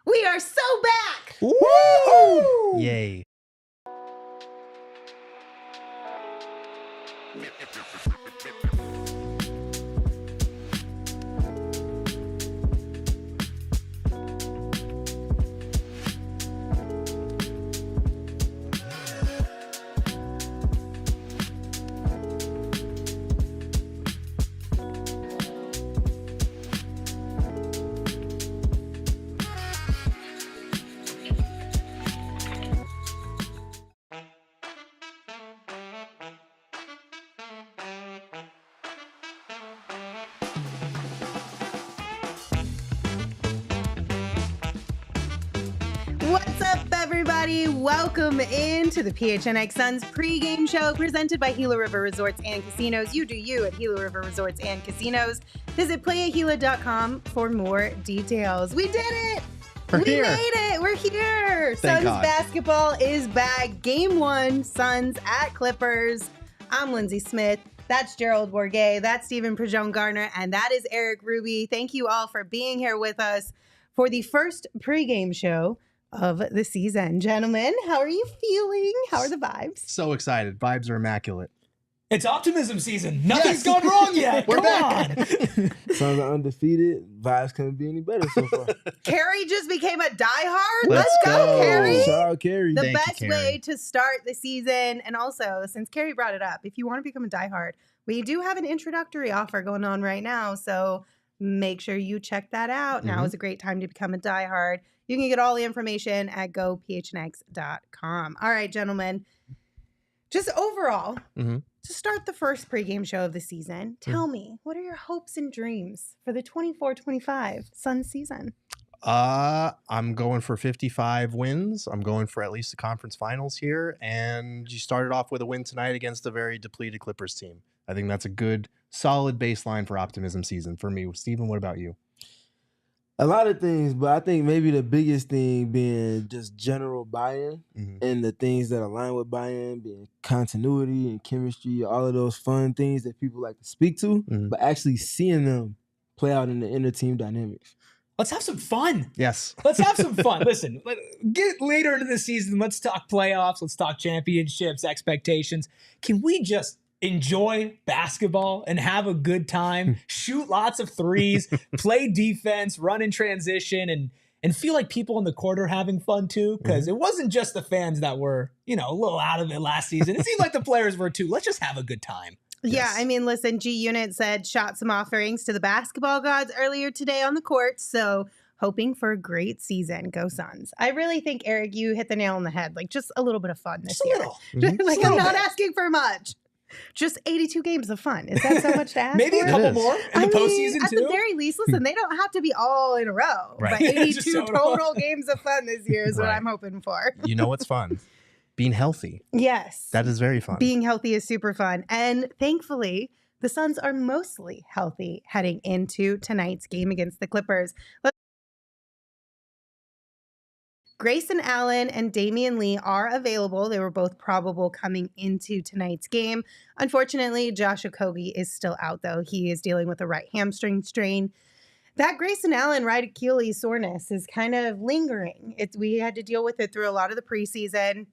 We are so back! Woo! Yay. What's up, everybody? Welcome into the PHNX Suns pregame show presented by Gila River Resorts and Casinos. You do you at Gila River Resorts and Casinos. Visit playahila.com for more details. We did it! We made it! We're here! Suns basketball is back. Game 1, Suns at Clippers. I'm Lindsay Smith. That's Gerald Bourget. That's Stephen Prejean-Garner. And that is Eric Ruby. Thank you all for being here with us for the first pregame show of the season. Gentlemen, how are you feeling? How are the vibes? So excited. Vibes are immaculate. It's optimism season. Nothing's gone wrong yet. We're Come back. on. Suns are undefeated. Vibes couldn't be any better so far. Carrie just became a diehard. Let's Let's go, go. Carrie. Shout out Carrie. The Thank you, best Carrie. way to start the season, and also, since Carrie brought it up, if you want to become a diehard, we do have an introductory offer going on right now, so make sure you check that out. Now is a great time to become a diehard. You can get all the information at gophnx.com. All right, gentlemen. Just overall, to start the first pregame show of the season, tell me, what are your hopes and dreams for the 24-25 Suns season? I'm going for 55 wins. I'm going for at least the conference finals here. And you started off with a win tonight against a very depleted Clippers team. I think that's a good, solid baseline for optimism season for me. Stephen, what about you? A lot of things, but I think maybe the biggest thing being just general buy-in and the things that align with buy-in, being continuity and chemistry, all of those fun things that people like to speak to, but actually seeing them play out in the inner team dynamics. Let's have some fun. Yes. Let's have some fun. Listen, get later into the season. Let's talk playoffs. Let's talk championships, expectations. Can we just enjoy basketball and have a good time, shoot lots of threes, play defense, run in transition, and feel like people on the court are having fun too? Because it wasn't just the fans that were, a little out of it last season. It seemed like the players were too. Let's just have a good time. Yeah, Yes. I mean, listen, G-Unit shot some offerings to the basketball gods earlier today on the court, so hoping for a great season. Go Suns. I really think, Eric, you hit the nail on the head. Like, just a little bit of fun this Just a year. little. Like, Just a I'm little not bit. asking for much. Just 82 games of fun. Is that so much to ask Maybe for? a couple is. more in the postseason at too. the very least, listen, they don't have to be all in a row. Right. But Yeah, just 82 total. total games of fun this year is what Right. I'm hoping for. You know what's fun? Being healthy. Yes. That is very fun. Being healthy is super fun. And thankfully, the Suns are mostly healthy heading into tonight's game against the Clippers. Grayson Allen and Damion Lee are available. They were both probable coming into tonight's game. Unfortunately, Josh Okogie is still out, though. He is dealing with a right hamstring strain. That Grayson Allen right Achilles soreness is kind of lingering. We had to deal with it through a lot of the preseason.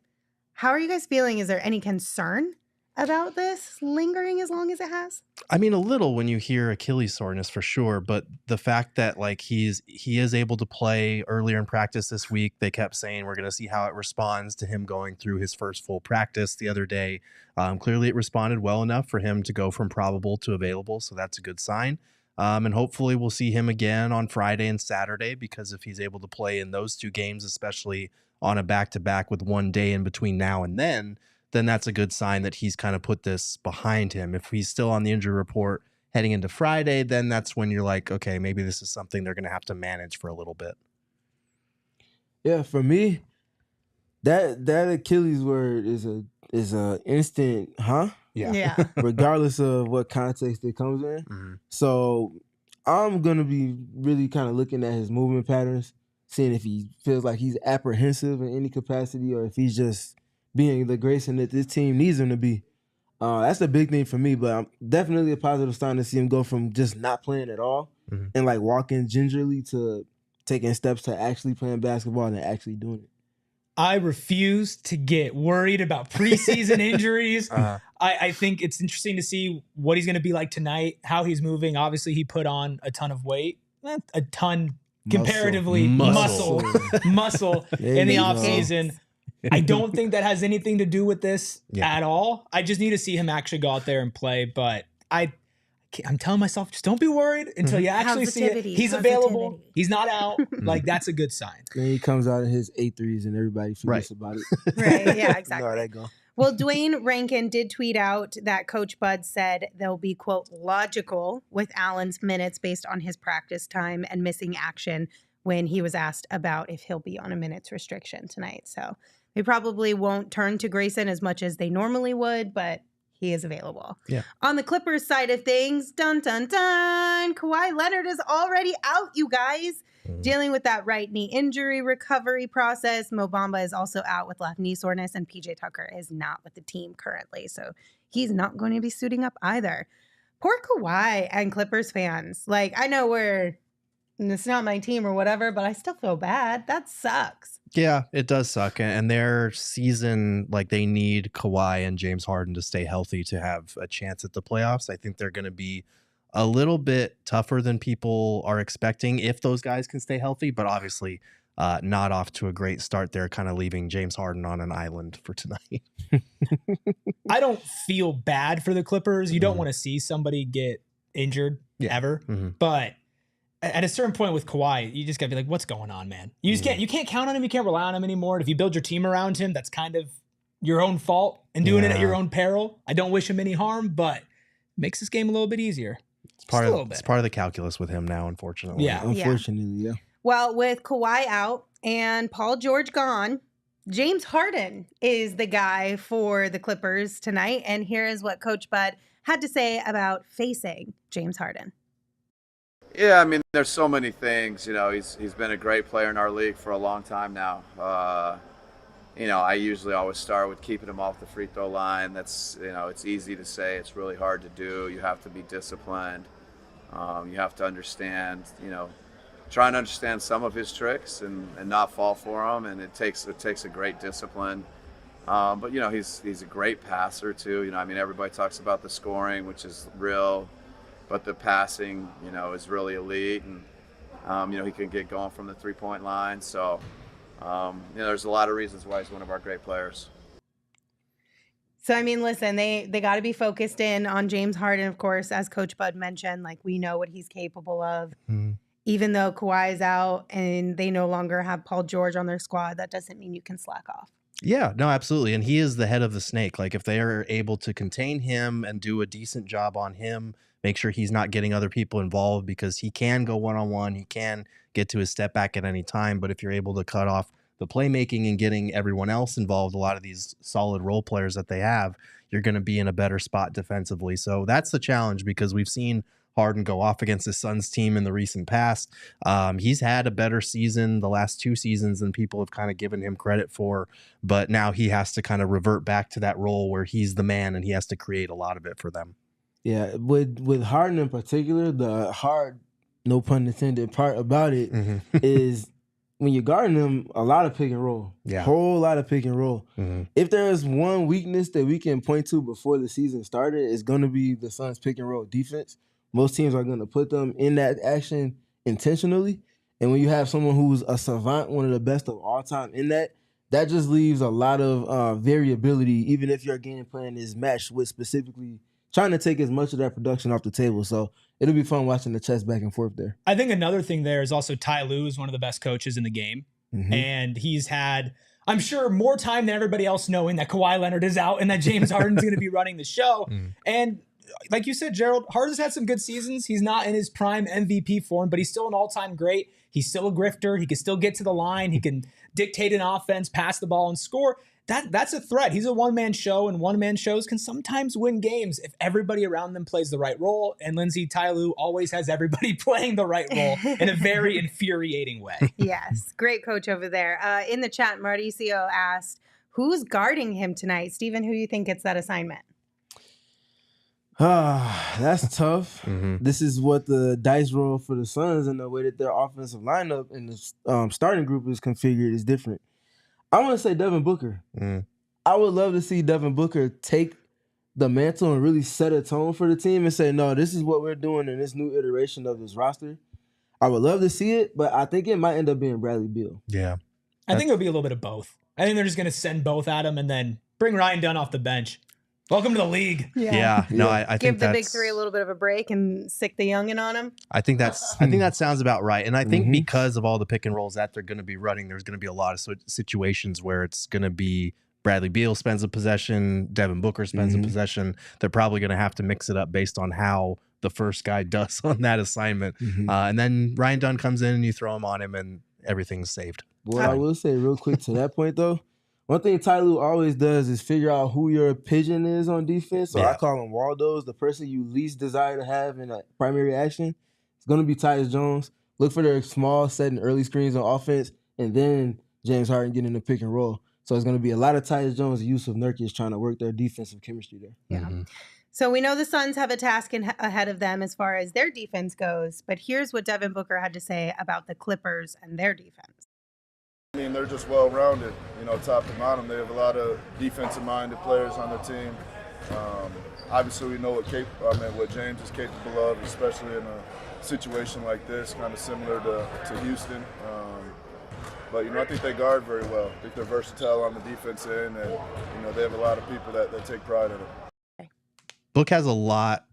How are you guys feeling? Is there any concern about this lingering as long as it has? I mean, a little when you hear Achilles soreness for sure, but the fact that like he is able to play earlier in practice this week, they kept saying we're going to see how it responds to him going through his first full practice the other day. Clearly, it responded well enough for him to go from probable to available, so that's a good sign. And hopefully, we'll see him again on Friday and Saturday, because if he's able to play in those two games, especially on a back-to-back with one day in between now and then that's a good sign that he's kind of put this behind him. If he's still on the injury report heading into Friday, then that's when you're like, okay, maybe this is something they're going to have to manage for a little bit. Yeah, for me, that Achilles word is a instant, Yeah. regardless of what context it comes in. So I'm gonna be really kind of looking at his movement patterns, seeing if he feels like he's apprehensive in any capacity, or if he's just being the Grayson that this team needs him to be. That's a big thing for me, but I'm definitely a positive sign to see him go from just not playing at all and like walking gingerly to taking steps to actually playing basketball and actually doing it. I refuse to get worried about preseason injuries. I think it's interesting to see what he's going to be like tonight, how he's moving. Obviously, he put on a ton of weight, a ton comparatively muscle in the offseason. I don't think that has anything to do with this at all. I just need to see him actually go out there and play. But I'm telling myself, just don't be worried until you actually see it. He's available. He's not out. Like, that's a good sign. Then he comes out in his 8 threes and everybody forgets about it. Right. Yeah, exactly. You know how that go. Well, Dwayne Rankin did tweet out that Coach Bud said they'll be, quote, logical with Allen's minutes based on his practice time and missing action when he was asked about if he'll be on a minutes restriction tonight. So they probably won't turn to Grayson as much as they normally would, but he is available. Yeah. On the Clippers side of things, dun, dun, dun, Kawhi Leonard is already out, you guys. Dealing with that right knee injury recovery process. Mo Bamba is also out with left knee soreness, and PJ Tucker is not with the team currently. So he's not going to be suiting up either. Poor Kawhi and Clippers fans. Like, I know it's not my team or whatever, but I still feel bad. That sucks. Yeah, it does suck. And their season, like, they need Kawhi and James Harden to stay healthy to have a chance at the playoffs. I think they're going to be a little bit tougher than people are expecting if those guys can stay healthy, but obviously not off to a great start. They're kind of leaving James Harden on an island for tonight. I don't feel bad for the Clippers. You don't want to see somebody get injured ever, but at a certain point with Kawhi, you just gotta be like, what's going on, man? You just you can't count on him. You can't rely on him anymore. And if you build your team around him, that's kind of your own fault and doing it at your own peril. I don't wish him any harm, but it makes this game a little bit easier. It's part of the calculus with him now, unfortunately. Yeah. Unfortunately, yeah. Well, with Kawhi out and Paul George gone, James Harden is the guy for the Clippers tonight. And here is what Coach Bud had to say about facing James Harden. Yeah, I mean, there's so many things. You know, he's been a great player in our league for a long time now. You know, I usually always start with keeping him off the free throw line. That's, you know, it's easy to say. It's really hard to do. You have to be disciplined. You have to understand, you know, try and understand some of his tricks and not fall for them. And it takes a great discipline. But, you know, he's a great passer too. You know, I mean, everybody talks about the scoring, which is real, but the passing, you know, is really elite. And, you know, he can get going from the 3-point line. So, you know, there's a lot of reasons why he's one of our great players. So, I mean, listen, they got to be focused in on James Harden, of course, as Coach Bud mentioned. Like, we know what he's capable of. Even though Kawhi is out and they no longer have Paul George on their squad, that doesn't mean you can slack off. Yeah, no, absolutely. And he is the head of the snake. Like, if they are able to contain him and do a decent job on him, make sure he's not getting other people involved, because he can go one-on-one. He can get to his step back at any time. But if you're able to cut off the playmaking and getting everyone else involved, a lot of these solid role players that they have, you're going to be in a better spot defensively. So that's the challenge, because we've seen Harden go off against his Suns team in the recent past. He's had a better season the last 2 seasons than people have kind of given him credit for, but now he has to kind of revert back to that role where he's the man and he has to create a lot of it for them. Yeah, with Harden in particular, the hard, no pun intended, part about it is when you're guarding him, a lot of pick and roll. Yeah. Whole lot of pick and roll. If there's one weakness that we can point to before the season started, it's going to be the Suns' pick and roll defense. Most teams are going to put them in that action intentionally. And when you have someone who's a savant, one of the best of all time in that just leaves a lot of variability, even if your game plan is matched with specifically trying to take as much of that production off the table. So it'll be fun watching the chess back and forth there. I think another thing there is also Ty Lue is one of the best coaches in the game. And he's had, I'm sure, more time than everybody else knowing that Kawhi Leonard is out and that James Harden's going to be running the show. And like you said, Gerald, Harden's had some good seasons. He's not in his prime MVP form, but he's still an all-time great. He's still a grifter. He can still get to the line. He can dictate an offense, pass the ball, and score. That's a threat. He's a one-man show, and one-man shows can sometimes win games if everybody around them plays the right role. And Lindsay, Ty Lue always has everybody playing the right role in a very infuriating way. Yes, great coach over there. In the chat, Mauricio asked, who's guarding him tonight? Steven, who do you think gets that assignment? That's tough. Mm-hmm. This is what the dice roll for the Suns, and the way that their offensive lineup and the starting group is configured is different. I want to say Devin Booker. I would love to see Devin Booker take the mantle and really set a tone for the team and say, no, this is what we're doing in this new iteration of this roster. I would love to see it, but I think it might end up being Bradley Beal. Yeah. I think it'll be a little bit of both. I think they're just going to send both at him and then bring Ryan Dunn off the bench. Welcome to the league. Yeah. No, I think give the big three a little bit of a break and sick the youngin on him. I think that sounds about right. And I think because of all the pick and rolls that they're going to be running, there's going to be a lot of situations where it's going to be Bradley Beal spends a possession, Devin Booker spends a possession. They're probably going to have to mix it up based on how the first guy does on that assignment. And then Ryan Dunn comes in and you throw him on him and everything's saved. What I will say real quick to that point, though, one thing Ty Lue always does is figure out who your pigeon is on defense. So I call him Waldo's, the person you least desire to have in a primary action. It's going to be Tyus Jones. Look for their small, setting early screens on offense, and then James Harden getting the pick and roll. So it's going to be a lot of Tyus Jones and Yusuf Nurkic trying to work their defensive chemistry there. Yeah. So we know the Suns have a task ahead of them as far as their defense goes, but here's what Devin Booker had to say about the Clippers and their defense. I mean, they're just well-rounded, top to bottom. They have a lot of defensive-minded players on their team. Obviously, we know what James is capable of, especially in a situation like this, kind of similar to Houston. But, I think they guard very well. I think they're versatile on the defense end, and, they have a lot of people that take pride in it. Book has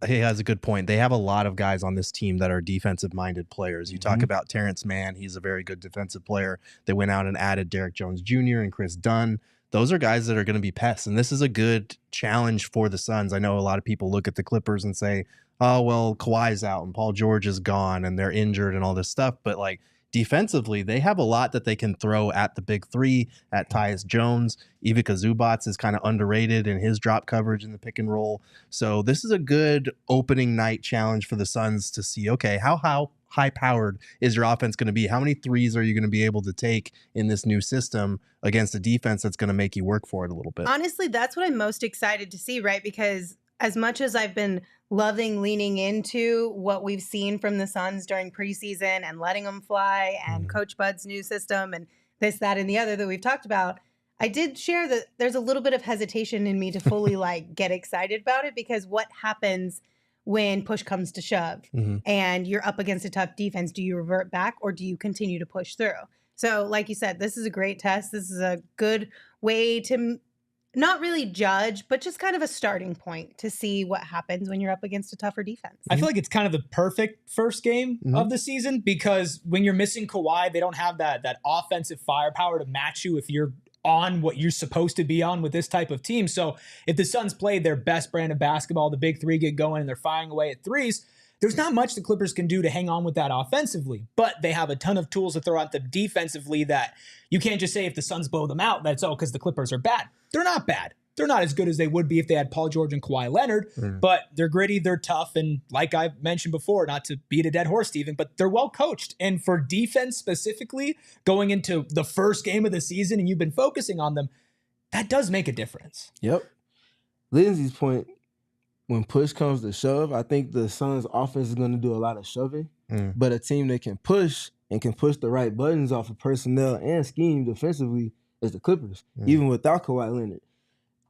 he has a good point. They have a lot of guys on this team that are defensive-minded players. You talk about Terrence Mann. He's a very good defensive player. They went out and added Derrick Jones Jr. and Chris Dunn. Those are guys that are going to be pests, and this is a good challenge for the Suns. I know a lot of people look at the Clippers and say, oh, well, Kawhi's out and Paul George is gone and they're injured and all this stuff, but defensively, they have a lot that they can throw at the big three, at Tyus Jones. Ivica Zubac is kind of underrated in his drop coverage in the pick and roll. So this is a good opening night challenge for the Suns to see, okay, how high-powered is your offense going to be? How many threes are you going to be able to take in this new system against a defense that's going to make you work for it a little bit? Honestly, that's what I'm most excited to see, right? Because as much as I've been leaning into what we've seen from the Suns during preseason and letting them fly and Coach Bud's new system and this, that, and the other that we've talked about, I did share that there's a little bit of hesitation in me to fully get excited about it, because what happens when push comes to shove and you're up against a tough defense? Do you revert back or do you continue to push through? So like you said, this is a great test. This is a good way to not really judge, but just kind of a starting point to see what happens when you're up against a tougher defense. I feel like it's kind of the perfect first game of the season, because when you're missing Kawhi, they don't have that offensive firepower to match you if you're on what you're supposed to be on with this type of team. So if the Suns play their best brand of basketball, the big three get going and they're firing away at threes, there's not much the Clippers can do to hang on with that offensively, but they have a ton of tools to throw at them defensively that you can't just say if the Suns blow them out, that's because the Clippers are bad. They're not bad. They're not as good as they would be if they had Paul George and Kawhi Leonard, but they're gritty, they're tough, and like I've mentioned before, not to beat a dead horse, Steven, but they're well coached. And for defense specifically, going into the first game of the season and you've been focusing on them, that does make a difference. Yep. Lindsay's point, when push comes to shove, I think the Suns' offense is going to do a lot of shoving, but a team that can push and can push the right buttons off of personnel and scheme defensively is the Clippers, even without Kawhi Leonard.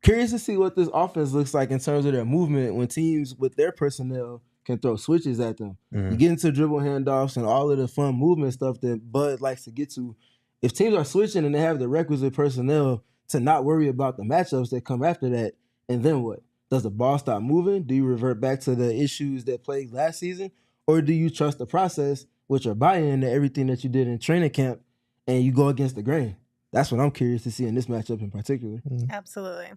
Curious to see what this offense looks like in terms of their movement when teams with their personnel can throw switches at them. You get into dribble handoffs and all of the fun movement stuff that Bud likes to get to. If teams are switching and they have the requisite personnel to not worry about the matchups that come after that, and then what? Does the ball stop moving? Do you revert back to the issues that plagued last season? Or do you trust the process, which are buy-in to everything that you did in training camp, and you go against the grain? That's what I'm curious to see in this matchup in particular. Absolutely.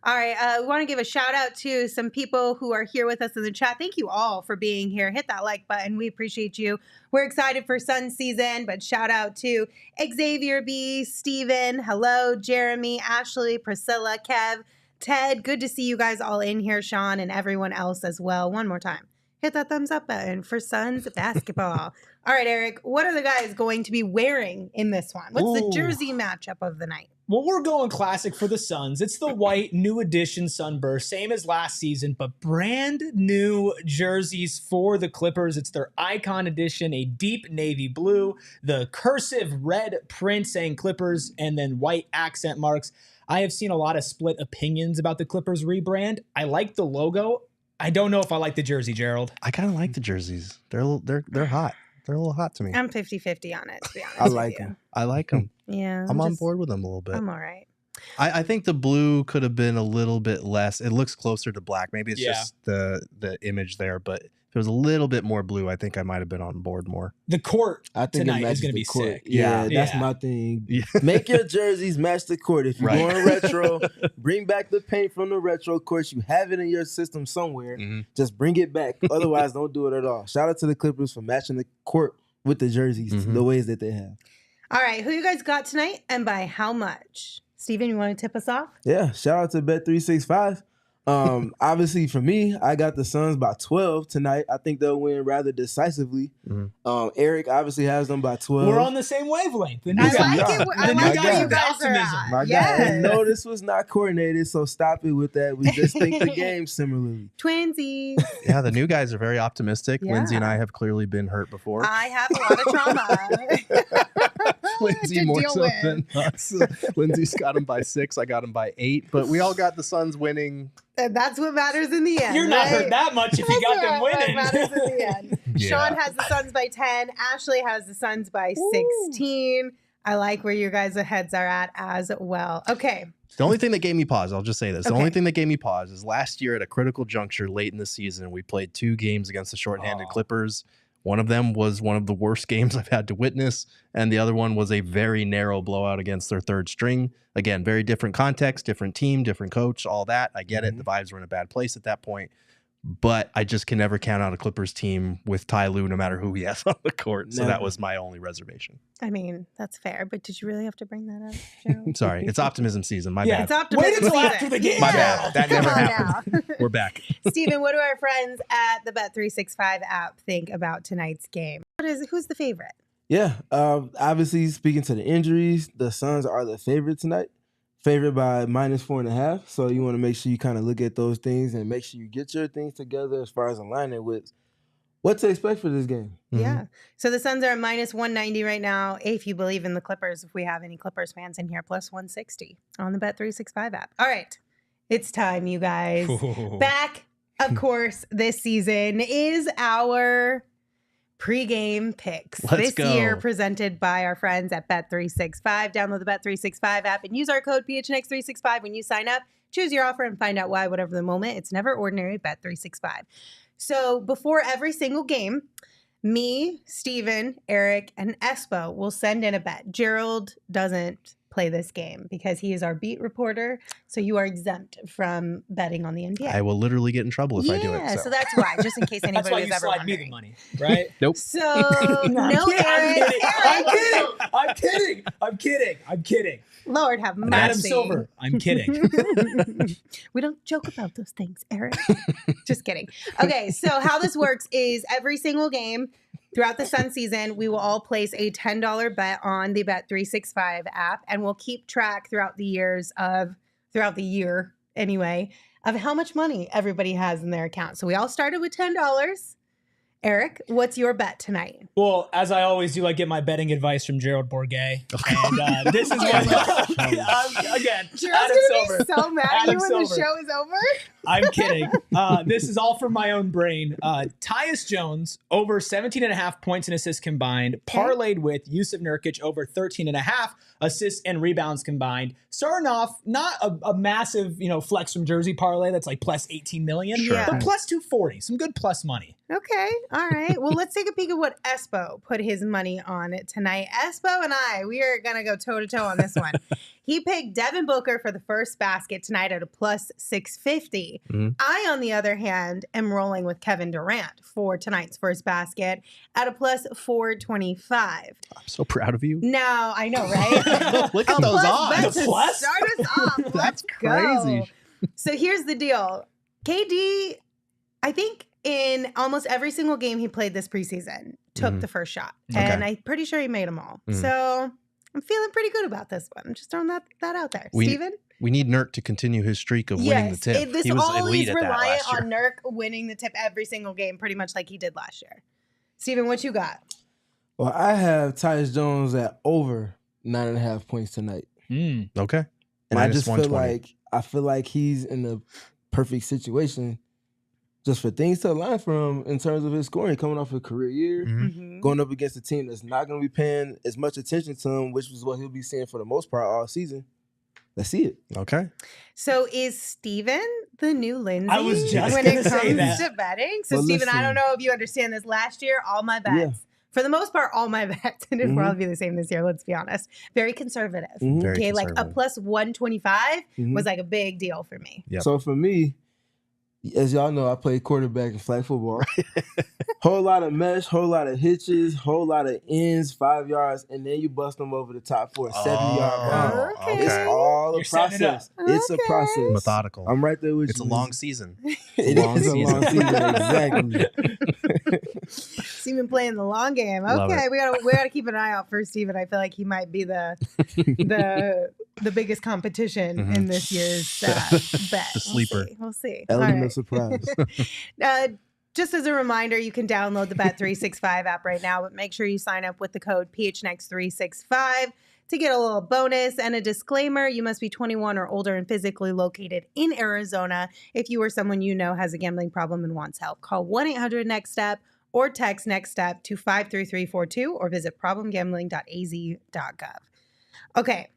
All right. We want to give a shout out to some people who are here with us in the chat. Thank you all for being here. Hit that like button. We appreciate you. We're excited for Sun season, but shout out to Xavier B, Steven, hello, Jeremy, Ashley, Priscilla, Kev, Ted. Good to see you guys all in here, Sean, and everyone else as well. One more time. Hit that thumbs up button for Suns basketball. All right, Eric, what are the guys going to be wearing in this one? What's the jersey matchup of the night? Well, we're going classic for the Suns. It's the white new edition Sunburst, same as last season, but brand new jerseys for the Clippers. It's their icon edition, a deep navy blue, the cursive red print saying Clippers, and then white accent marks. I have seen a lot of split opinions about the Clippers rebrand. I like the logo. I don't know if I like the jersey, Gerald. I kind of like the jerseys. They're hot. They're a little hot to me. I'm 50-50 on it, to be honest. I like them. I like them. Yeah. I'm on board with them a little bit. I'm all right. I think the blue could have been a little bit less. It looks closer to black. Maybe it's just the image there, but if it was a little bit more blue, I think I might have been on board more. The court I think tonight it matches is going to the be court. sick. Yeah, that's Yeah. my thing. Yeah. Make your jerseys match the court. If you're going retro, bring back the paint from the retro courts. You have it in your system somewhere. Mm-hmm. Just bring it back. Otherwise, don't do it at all. Shout out to the Clippers for matching the court with the jerseys the ways that they have. All right. Who you guys got tonight and by how much? Steven, you want to tip us off? Yeah, shout out to Bet365. Obviously, for me, I got the Suns by 12 tonight. I think they'll win rather decisively. Eric obviously has them by 12. We're on the same wavelength. The new I guy. like it. I The new like guy where you with the guys are optimism. at. My guy, Yes. and no, this was not coordinated, so stop it with that. We just think the game similarly. Twinsies. Yeah, the new guys are very optimistic. Yeah. Lindsay and I have clearly been hurt before. I have a lot of trauma. Lindsay to more deal so with. than us. Lindsay's got him by 6. I got him by 8. But we all got the Suns winning. And that's what matters in the end. You're not right? hurt that much if you got them What winning. matters in the end. Yeah. Sean has the Suns by 10. Ashley has the Suns by 16. I like where your guys' heads are at as well. Okay. The only thing that gave me pause, I'll just say this. The Okay. only thing that gave me pause is last year at a critical juncture late in the season, we played 2 games against the shorthanded Clippers. One of them was one of the worst games I've had to witness, and the other one was a very narrow blowout against their third string. Again, very different context, different team, different coach, all that. I get it. The vibes were in a bad place at that point. But I just can never count out a Clippers team with Ty Lue, no matter who he has on the court. So that Never. was my only reservation. I mean, that's fair, but did you really have to bring that up, Gerald? Sorry, it's optimism season. My Yeah, It's bad. optimism Wait until season. after the game. My bad. That Come never on happened. now. We're back. Steven, what do our friends at the Bet365 app think about tonight's game? Who's the favorite? Yeah, obviously, speaking to the injuries, the Suns are the favorite tonight. Favored by -4.5. So you want to make sure you kind of look at those things and make sure you get your things together as far as aligning with what to expect for this game. Yeah. So the Suns are at -190 right now. If you believe in the Clippers, if we have any Clippers fans in here, +160 on the Bet365 app. All right. It's time, you guys. Back, of course, this season is our pregame picks. Let's this go. year presented by our friends at Bet365. Download the Bet365 app and use our code PHNX365 when you sign up. Choose your offer and find out why, whatever the moment. It's never ordinary. Bet365. So before every single game, me, Steven, Eric, and Espo will send in a bet. Gerald doesn't play this game because he is our beat reporter. So you are exempt from betting on the NBA. I will literally get in trouble if I do it. Yeah, so that's why, just in case That's anybody why was you ever slide me wondering. the money, right? Nope. So I'm no, kidding. Eric. I'm kidding. Lord have Adam mercy. Silver. I'm kidding. We don't joke about those things, Eric. Just kidding. Okay, so how this works is every single game throughout the Sun season, we will all place a $10 bet on the Bet365 app, and we'll keep track throughout the year anyway, of how much money everybody has in their account. So we all started with $10. Eric, what's your bet tonight? Well, as I always do, I get my betting advice from Gerald Bourget. And this is what, again, Gerald's Adam gonna Silver. be so mad at you Adam when the Silver. show is over. I'm kidding. This is all from my own brain. Tyus Jones over 17.5 points and assists combined, parlayed with Yusuf Nurkic over 13.5 assists and rebounds combined. Starting off, not a massive, flex from Jersey parlay that's like plus 18 million, Sure. but plus 240. Some good plus money. Okay. All right. Well, let's take a peek at what Espo put his money on it tonight. Espo and we are going to go toe-to-toe on this one. He picked Devin Booker for the first basket tonight at a plus 650. I, on the other hand, am rolling with Kevin Durant for tonight's first basket at a plus 425. I'm so proud of you. Now, I know, right? Look at those odds. bet The to plus? Start us off. That's Let's crazy. go. So here's the deal. KD, I think in almost every single game he played this preseason, took the first shot. And I'm pretty sure he made them all. So I'm feeling pretty good about this one. I'm just throwing that out there. Steven? We need Nurk to continue his streak of winning the tip. This He was always elite at that reliant last year. on Nurk winning the tip every single game, pretty much like he did last year. Steven, what you got? Well, I have Tyus Jones at over 9.5 points tonight. Okay. And Minus I just 120. I feel like he's in the perfect situation just for things to align for him in terms of his scoring, coming off a career year, going up against a team that's not going to be paying as much attention to him, which is what he'll be seeing for the most part all season. Let's see it. Okay. So is Steven the new Lindsay I was just when gonna it say comes that. to betting? So Well, Steven, I listen. don't know if you understand this. Last year, all my bets, for the most part, all my bets, and it'll probably be the same this year, let's be honest, very conservative. Very Okay, like a conservative. plus 125 was like a big deal for me. Yep. So for me, as y'all know, I played quarterback in flag football. Whole lot of mesh, whole lot of hitches, whole lot of ends, 5 yards, and then you bust them over the top for a 70-yard bomb. Okay. It's all You're a setting it up. process. It's a Okay. process. Methodical. I'm right there with It's a you. long season. It long is a long season. season, exactly. Steven playing the long game. Love Okay, it. we gotta keep an eye out for Steven. I feel like he might be the biggest competition in this year's bet. The sleeper. We'll see. Element All of surprise. right. Just as a reminder, you can download the Bet365 app right now, but make sure you sign up with the code PHNX365 to get a little bonus. And a disclaimer, you must be 21 or older and physically located in Arizona. If you or someone you know has a gambling problem and wants help, call 1-800-NEXT-STEP or text NEXT STEP to 53342 or visit problemgambling.az.gov. Okay.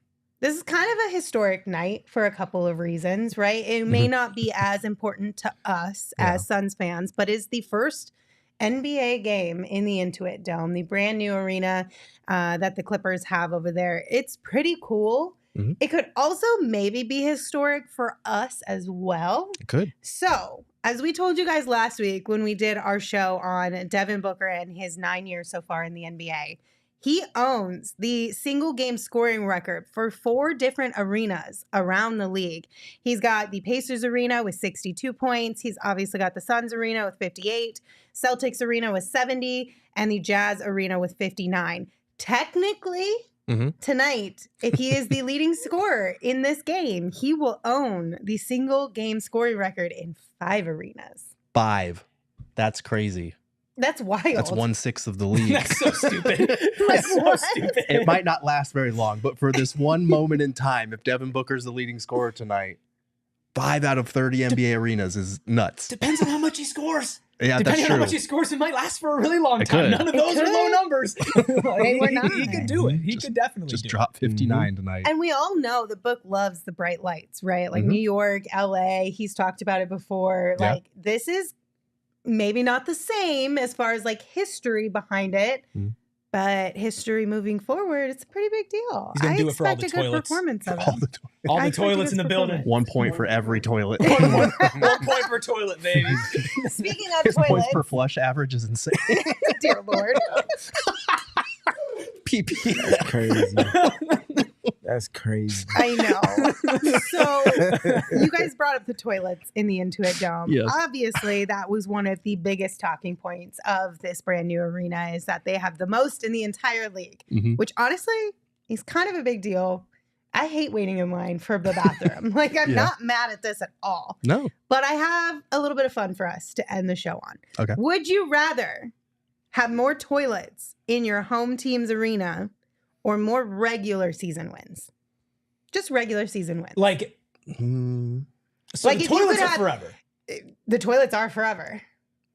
This is kind of a historic night for a couple of reasons, right? It may not be as important to us as Suns fans, but it's the first NBA game in the Intuit Dome, the brand new arena that the Clippers have over there. It's pretty cool. It could also maybe be historic for us as well. It could. So, as we told you guys last week when we did our show on Devin Booker and his 9 years so far in the NBA, he owns the single game scoring record for 4 different arenas around the league. He's got the Pacers arena with 62 points. He's obviously got the Suns arena with 58, Celtics arena with 70, and the Jazz arena with 59. Technically, tonight, if he is the leading scorer in this game, he will own the single game scoring record in 5 arenas. 5. That's crazy. That's wild. That's 1/6 of the league. That's so stupid. That's so What? stupid. It might not last very long, but for this one moment in time, if Devin Booker's the leading scorer tonight, 5 out of 30 NBA arenas is nuts. Depends on how much he scores. Yeah, Depending that's on true. how much he scores, it might last for a really long It time. could. None of It those are low could. numbers. They were not. He could do it. He could definitely Just do drop 59 tonight. And we all know the book loves the bright lights, right? Like New York, LA, he's talked about it before. Yeah. Like this is maybe not the same as far as like history behind it, but history moving forward, it's a pretty big deal. He's gonna do it for all expect the a good toilets. performance of All him. the All I the expect toilets in the this building. performance. 1 point for every toilet. 1 point per toilet, baby. Speaking of His points toilets, per flush average is insane. dear Lord. PP. That's crazy. That's crazy. I know. So you guys brought up the toilets in the Intuit Dome. Yes. Obviously, that was one of the biggest talking points of this brand new arena is that they have the most in the entire league, which honestly is kind of a big deal. I hate waiting in line for the bathroom. Like, I'm not mad at this at all. No. But I have a little bit of fun for us to end the show on. Okay. Would you rather have more toilets in your home team's arena or more regular season wins? Just regular season wins. Like, so Like, the if you toilets could are have- forever. The toilets are forever.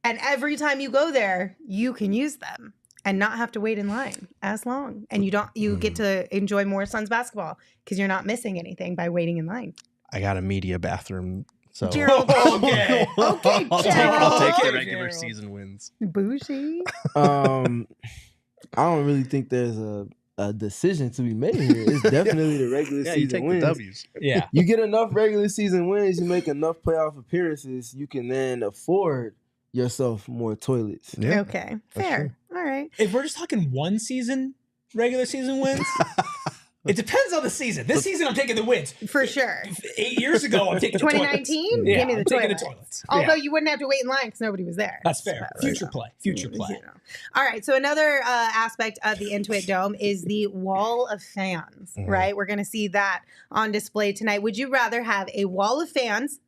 And every time you go there, you can use them and not have to wait in line as long. And you get to enjoy more Suns basketball because you're not missing anything by waiting in line. I got a media bathroom. So Gerald. Okay. Okay, I'll take Gerald. the Okay, regular Gerald. season wins. Bougie. I don't really think there's a decision to be made here. It's definitely the regular Yeah, you season take wins. the W's. Yeah. You get enough regular season wins, you make enough playoff appearances, you can then afford yourself more toilets. Yeah. Okay. Fair. All right. If we're just talking one season, regular season wins, It depends on the season. This season, I'm taking the wins. For sure. 8 years ago, I'm taking the 2019? toilets. Give me the I'm taking toilets. the toilets. Although Yeah. you wouldn't have to wait in line because nobody was there. That's fair. So, Future play. Future play. All right. So another aspect of the Intuit Dome is the wall of fans, right? We're going to see that on display tonight. Would you rather have a wall of fans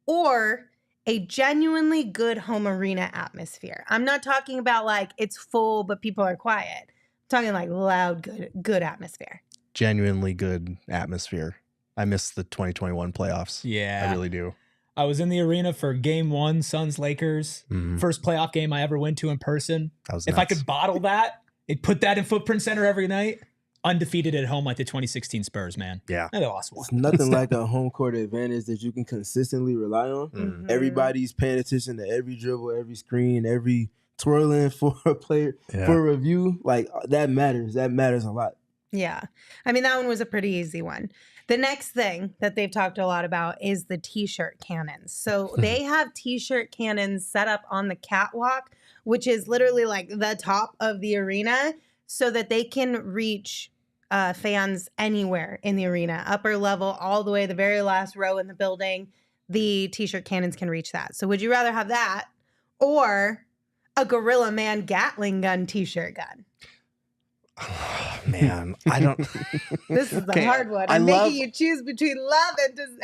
or a genuinely good home arena atmosphere? I'm not talking about like it's full but people are quiet. I'm talking like loud, good atmosphere. Genuinely good atmosphere. I miss the 2021 playoffs. Yeah. I really do. I was in the arena for game 1, Suns-Lakers. First playoff game I ever went to in person. That was If I nuts. could bottle that, it'd put that in Footprint Center every night. Undefeated at home like the 2016 Spurs, man. Yeah. And they lost one. It's nothing like a home court advantage that you can consistently rely on. Everybody's paying attention to every dribble, every screen, every twirling for a player, for a review. Like, that matters. That matters a lot. Yeah. I mean, that one was a pretty easy one. The next thing that they've talked a lot about is the t-shirt cannons. So they have t-shirt cannons set up on the catwalk, which is literally like the top of the arena, so that they can reach fans anywhere in the arena, upper level, all the way to the very last row in the building. The t-shirt cannons can reach that. So would you rather have that or a Gorilla Man Gatling gun t-shirt gun? Man, I don't. This is the hard one. I'm making you choose between love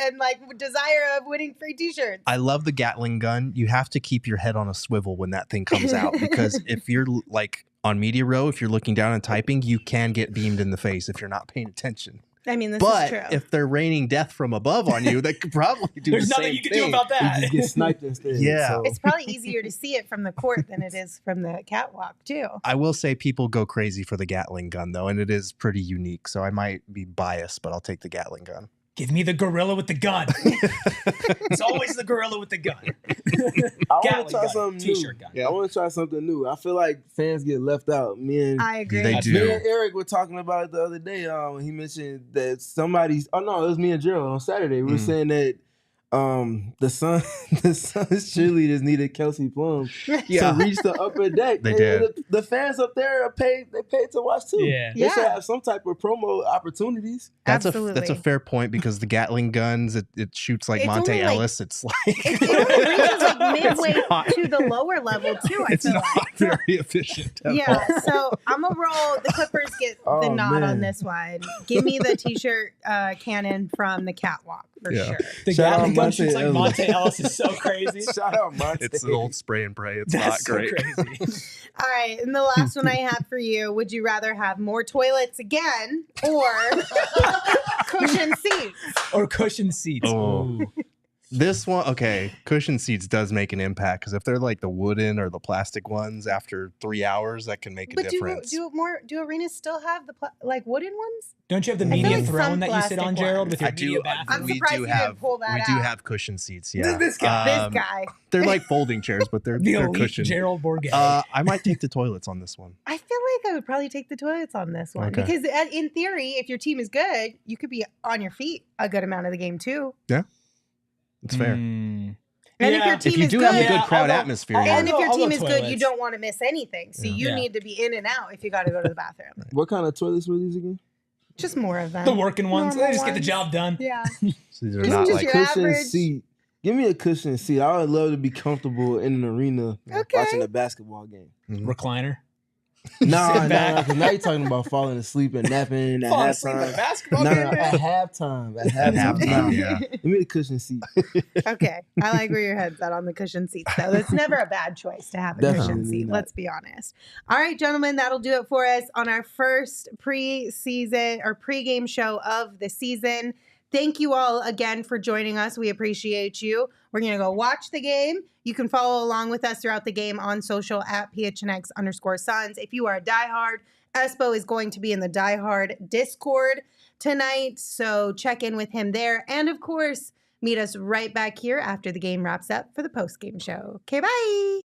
and like desire of winning free t-shirts. I love the Gatling gun. You have to keep your head on a swivel when that thing comes out, because if you're like on media row, if you're looking down and typing, you can get beamed in the face if you're not paying attention. I mean, this But is true. if they're raining death from above on you, they could probably do There's the same nothing you can thing. do about You that. just get sniped instead. Yeah. So. It's probably easier to see it from the court than it is from the catwalk, too. I will say people go crazy for the Gatling gun, though, and it is pretty unique. So I might be biased, but I'll take the Gatling gun. Give me the gorilla with the gun. It's always the gorilla with the gun. I want Gatling to try gun, something new. t-shirt gun. I want to try something new. I feel like fans get left out. I agree. They do. Me and Eric were talking about it the other day. When he mentioned that somebody's. Oh no, it was me and Gerald on Saturday. We were saying that the Suns cheerleaders needed Kelsey Plum to reach the upper deck. They And did. The fans up there are paid. They paid to watch too. Yeah. They should have some type of promo opportunities. That's Absolutely. a fair point, because the Gatling guns, it shoots like It's Monte only like- Ellis. It's like It only reaches like midway not- to the lower level, too, I it's feel not like. very efficient. at Yeah, all. so I'm going to roll. The Clippers get the Oh, nod man. on this one. Give me the t-shirt cannon from the catwalk, for Yeah. sure. The Shout Gatling out gun Monte shoots like Ellis. Monte Ellis is so crazy. Shout out Monte. It's an old spray and pray. It's That's not great. so crazy. All right, and the last one I have for you. Would you rather have more toilets again or cushion seats? Or cushion seats. Oh. Ooh. This one, okay, cushion seats does make an impact, because if they're like the wooden or the plastic ones, after 3 hours, that can make a But difference. do arenas still have the like wooden ones? Don't you have the I feel media like some throne that you sit on, plastic Gerald, ones. with your I media do. bathroom? I'm We surprised do you didn't have. pull that We do out. have cushion seats. Yeah, This guy. This guy. They're like folding chairs, but they're The elite cushioned. Gerald Bourget. I might take the toilets on this one. I feel like I would probably take the toilets on this one Okay. because in theory, if your team is good, you could be on your feet a good amount of the game too. It's fair. Mm. And if your If team you is do good, have a good crowd I'll go- atmosphere, I'll yeah. and if your I'll go team is good, you toilets. don't want to miss anything. So you Yeah. need to be in and out if you got to go to the bathroom. What kind of toilets were these again? Just more of them. The working ones. They Normal just get the ones. job done. Yeah. So these are Isn't not just like your Cushion average- seat. Give me a cushion seat. I would love to be comfortable in an arena Okay. watching a basketball game. Recliner. Nah, Sit back. because now you're talking about falling asleep and napping at Fall asleep at halftime. basketball No, game. at halftime. At at halftime. halftime. Yeah. Give me the cushion seat. Okay. I like where your head's at on the cushion seats, though. That's never a bad choice to have a Definitely cushion seat. not. Let's be honest. All right, gentlemen, that'll do it for us on our first pre-season or pre-game show of the season. Thank you all again for joining us. We appreciate you. We're going to go watch the game. You can follow along with us throughout the game on social at PHNX_Suns. If you are a diehard, Espo is going to be in the diehard Discord tonight. So check in with him there. And of course, meet us right back here after the game wraps up for the post-game show. Okay, bye.